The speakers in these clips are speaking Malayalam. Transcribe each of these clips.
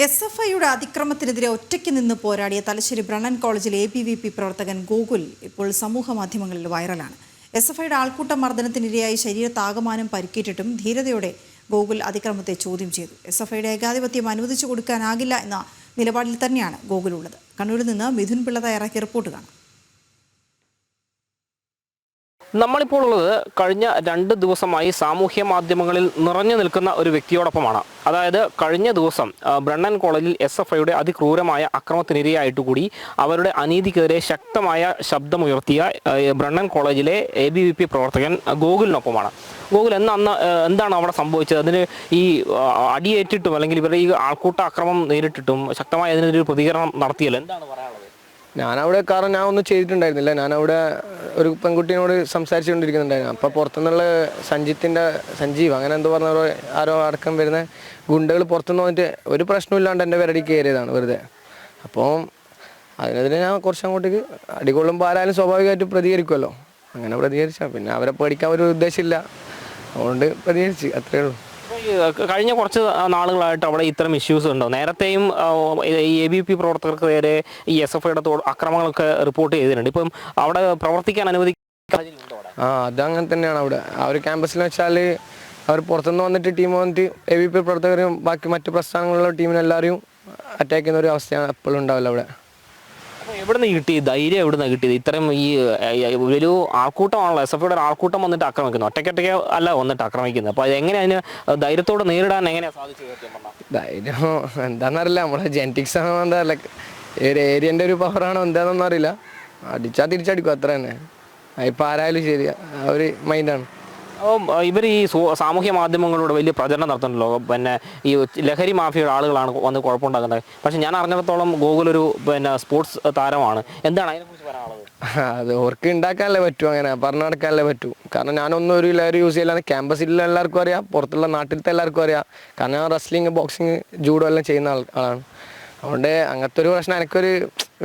SFIയുടെ അതിക്രമത്തിനെതിരെ ഒറ്റയ്ക്ക് നിന്ന് പോരാടിയ തലശ്ശേരി ബ്രണ്ണൻ കോളേജിലെ ABVP പ്രവർത്തകൻ ഗോകുൽ ഇപ്പോൾ സമൂഹ മാധ്യമങ്ങളിൽ വൈറലാണ്. SFIയുടെ ആൾക്കൂട്ട മർദ്ദനത്തിനിരയായി ശരീരത്താകമാനം പരിക്കേറ്റിട്ടും ധീരതയോടെ ഗോകുൽ അതിക്രമത്തെ ചോദ്യം ചെയ്തു. SFIയുടെ ഏകാധിപത്യം അനുവദിച്ചു കൊടുക്കാനാകില്ല എന്ന നിലപാടിൽ തന്നെയാണ് ഗോകുൽ ഉള്ളത്. കണ്ണൂരിൽ നിന്ന് മിഥുൻ പിള്ള തയ്യാറാക്കിയ റിപ്പോർട്ട് കാണാം. നമ്മളിപ്പോൾ ഉള്ളത് കഴിഞ്ഞ 2 ദിവസമായി സാമൂഹ്യ മാധ്യമങ്ങളിൽ നിറഞ്ഞു നിൽക്കുന്ന ഒരു വ്യക്തിയോടൊപ്പമാണ്. അതായത് കഴിഞ്ഞ ദിവസം ബ്രണ്ണൻ കോളേജിൽ SFIയുടെ അതിക്രൂരമായ അക്രമത്തിനിരയായിട്ട് കൂടി അവരുടെ അനീതിക്കെതിരെ ശക്തമായ ശബ്ദമുയർത്തിയ ബ്രണ്ണൻ കോളേജിലെ ABVP പ്രവർത്തകൻ ഗോകുലിനൊപ്പമാണ്. ഗോകുൽ എന്താണ് അവിടെ സംഭവിച്ചത്? അതിന് ഈ അടിയേറ്റിട്ടും അല്ലെങ്കിൽ ഇവരുടെ ഈ ആൾക്കൂട്ട അക്രമം നേരിട്ടിട്ടും ശക്തമായ അതിനെതിരെ പ്രതികരണം നടത്തിയല്ലോ, എന്താണ് പറയാനുള്ളത്? ഞാനവിടെ കാരണം ഞാൻ ഒന്നും ചെയ്തിട്ടുണ്ടായിരുന്നില്ല. ഞാനവിടെ ഒരു പെൺകുട്ടീനോട് സംസാരിച്ചുകൊണ്ടിരിക്കുന്നുണ്ടായിരുന്നു. അപ്പോൾ പുറത്തുനിന്നുള്ള സഞ്ജീവ് അങ്ങനെ എന്തോ പറഞ്ഞ ആരോ അടക്കം വരുന്ന ഗുണ്ടകൾ പുറത്തുനിന്ന് വന്നിട്ട് ഒരു പ്രശ്നമില്ലാണ്ട് എൻ്റെ പേരടി കയറിയതാണ് വെറുതെ. അപ്പോൾ അതിനെതിരെ ഞാൻ കുറച്ചങ്ങോട്ടേക്ക് അടികൊള്ളുമ്പോൾ ആരായാലും സ്വാഭാവികമായിട്ട് പ്രതികരിക്കുമല്ലോ. അങ്ങനെ പ്രതികരിച്ചാൽ പിന്നെ അവരെ പേടിക്കാൻ ഒരു ഉദ്ദേശമില്ല, അതുകൊണ്ട് പ്രതികരിച്ച്, അത്രയേ ഉള്ളൂ. കഴിഞ്ഞ കുറച്ച് നാളുകളായിട്ട് അവിടെ ഇത്തരം ഇഷ്യൂസ് ഉണ്ടോ? നേരത്തെയും ഈ ABVP പ്രവർത്തകർക്ക് നേരെ ഈ SFIയുടെ അക്രമങ്ങളൊക്കെ റിപ്പോർട്ട് ചെയ്തിട്ടുണ്ട്. ഇപ്പം അവിടെ പ്രവർത്തിക്കാൻ അനുവദിക്കാറുണ്ടോ? അതങ്ങനെ തന്നെയാണ്. അവിടെ ആ ഒരു ക്യാമ്പസിൽ വെച്ചാൽ അവർ പുറത്തുനിന്ന് വന്നിട്ട് ടീം വന്നിട്ട് ABVP പ്രവർത്തകരും ബാക്കി മറ്റു പ്രസ്ഥാനങ്ങളിലുള്ള ടീമിനെല്ലാവരും അറ്റാക്ക് ചെയ്യുന്ന ഒരു അവസ്ഥയാണ് എപ്പോഴും ഉണ്ടാവില്ല അവിടെ. എവിടെ നിന്ന് കിട്ടി ധൈര്യം? എവിടെ നിന്ന് കിട്ടിയത്? ഇത്തരം ഈ ഒരു ആൾക്കൂട്ടമാണല്ലോ, SFIയുടെ ആൾക്കൂട്ടം വന്നിട്ട് ആക്രമിക്കുന്നു, ഒറ്റയ്ക്കൊറ്റയ്ക്ക് അല്ല വന്നിട്ട് ആക്രമിക്കുന്നത്. അപ്പോൾ എങ്ങനെ അതിന് ധൈര്യത്തോടെ നേരിടാൻ എങ്ങനെയാണ് സാധിച്ചത്? ധൈര്യം എന്താണെന്നറിയില്ല, നമ്മുടെ ജെനറ്റിക്സ് ആണോ എന്താ ഒരു ഏരിയൻ്റെ ഒരു പവറാണോ എന്താണെന്നൊന്നും അറിയില്ല. അടിച്ചാൽ തിരിച്ചടിക്കും, അത്ര തന്നെ. ഇപ്പം ആരായാലും ശരി, ആ ഒരു മൈൻഡാണ്. അപ്പോൾ ഇവർ ഈ സാമൂഹ്യ മാധ്യമങ്ങളിലൂടെ വലിയ പ്രചരണം നടത്തുന്നുണ്ടല്ലോ, പിന്നെ ഈ ലഹരി മാഫിയയുടെ ആളുകളാണ് വന്ന് കുഴപ്പമുണ്ടാക്കുന്നത്. പക്ഷെ ഞാൻ അറിഞ്ഞിടത്തോളം ഗോകുൽ ഒരു സ്പോർട്സ് താരമാണ്. എന്താണ് അതിനെക്കുറിച്ച് പറയാനുള്ളത്? അത് ഓർക്ക് ഉണ്ടാക്കാനല്ലേ പറ്റൂ, അങ്ങനെ പറഞ്ഞു നടക്കാനല്ലേ പറ്റൂ. കാരണം ഞാനൊന്നും ഒരു ലഹരി യൂസ് ചെയ്യില്ല. ക്യാമ്പസിലുള്ള എല്ലാവർക്കും അറിയാം, പുറത്തുള്ള നാട്ടിലത്തെ എല്ലാവർക്കും അറിയാം. കാരണം ഞാൻ റെസ്ലിംഗ്, ബോക്സിങ്, ജൂഡോ എല്ലാം ചെയ്യുന്ന ആളാണ്. അതുകൊണ്ട് അങ്ങനത്തെ ഒരു പ്രശ്നം എനിക്കൊരു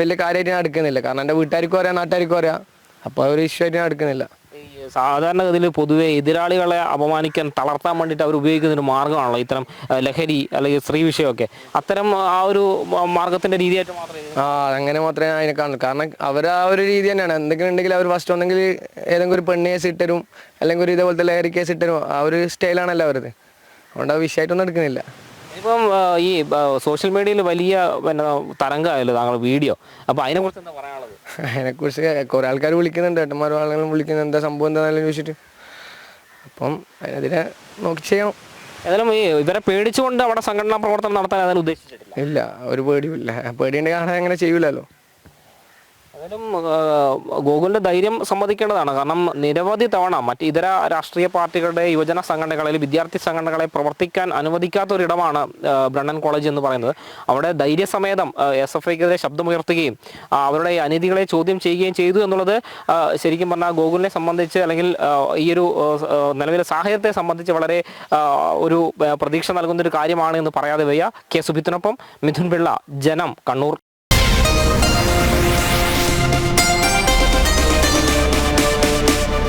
വലിയ കാര്യമായിട്ട് ഞാൻ എടുക്കുന്നില്ല. കാരണം എൻ്റെ വീട്ടുകാർക്കും അറിയാം, നാട്ടുകാർക്കും അറിയാം. അപ്പോൾ ഒരു ഇഷ്യൂ ആയിട്ട് ഞാൻ എടുക്കുന്നില്ല. സാധാരണഗതിയിൽ പൊതുവെ എതിരാളികളെ അപമാനിക്കാൻ, തളർത്താൻ വേണ്ടിയിട്ട് അവർ ഉപയോഗിക്കുന്ന ഒരു മാർഗ്ഗമാണല്ലോ ഇത്തരം ലഹരി അല്ലെങ്കിൽ സ്ത്രീ വിഷയമൊക്കെ. അത്തരം ആ ഒരു മാർഗത്തിന്റെ രീതിയായിട്ട് മാത്രമേ അങ്ങനെ മാത്രമേ അതിനെ കാണുള്ളൂ. കാരണം അവർ ആ ഒരു രീതി തന്നെയാണ്. എന്തെങ്കിലും ഉണ്ടെങ്കിൽ അവർ ഫസ്റ്റ് ഒന്നെങ്കിൽ ഏതെങ്കിലും ഒരു പെണ്ണ് കേസ് ഇട്ടരും, അല്ലെങ്കിൽ ഒരു ഇതേപോലത്തെ ലഹരി കേസ് ഇട്ടരും. ആ ഒരു സ്റ്റൈലാണല്ലോ അവരത്. അതുകൊണ്ട് ആ വിഷയമായിട്ടൊന്നും എടുക്കുന്നില്ല. ഇപ്പം ഈ സോഷ്യൽ മീഡിയയിൽ വലിയ തരംഗമായല്ലോ താങ്കൾ വീഡിയോ. അപ്പോൾ അതിനെക്കുറിച്ച് എന്താ പറയാനുള്ളത്? അതിനെക്കുറിച്ച് കുറേ ആൾക്കാർ വിളിക്കുന്നുണ്ട്, ഏട്ടന്മാരും ആളുകളും വിളിക്കുന്നുണ്ട്, എന്താ സംഭവം എന്താണെങ്കിലും ചോദിച്ചിട്ട്. അപ്പം അതിനെതിരെ നോക്കി ചെയ്യണം. ഏതായാലും ഈ ഇവരെ പേടിച്ചുകൊണ്ട് അവിടെ സംഘടനാ പ്രവർത്തനം നടത്താൻ അതിന് ഉദ്ദേശിച്ചിട്ടില്ല. ഇല്ല, ഒരു പേടിയില്ല. പേടിയുണ്ടെങ്കിൽ കാണാൻ അങ്ങനെ ചെയ്യൂലല്ലോ. അതിലും ഗോകുലിന്റെ ധൈര്യം സമ്മതിക്കേണ്ടതാണ്. കാരണം നിരവധി തവണ മറ്റ് ഇതര രാഷ്ട്രീയ പാർട്ടികളുടെ യുവജന സംഘടനകളിൽ, വിദ്യാർത്ഥി സംഘടനകളെ പ്രവർത്തിക്കാൻ അനുവദിക്കാത്ത ഒരിടമാണ് ബ്രണ്ണൻ കോളേജ് എന്ന് പറയുന്നത്. അവിടെ ധൈര്യസമേതം SFIക്കെതിരെ ശബ്ദമുയർത്തുകയും അവരുടെ അനീതികളെ ചോദ്യം ചെയ്യുകയും ചെയ്തു എന്നുള്ളത് ശരിക്കും പറഞ്ഞാൽ ഗോകുലിനെ സംബന്ധിച്ച്, അല്ലെങ്കിൽ ഈ ഒരു നിലവിലെ സാഹചര്യത്തെ സംബന്ധിച്ച് വളരെ ഒരു പ്രതീക്ഷ നൽകുന്ന ഒരു കാര്യമാണ് എന്ന് പറയാതെ വയ്യ. കെ സുബിത്തിനൊപ്പം മിഥുൻ പിള്ള, ജനം, കണ്ണൂർ.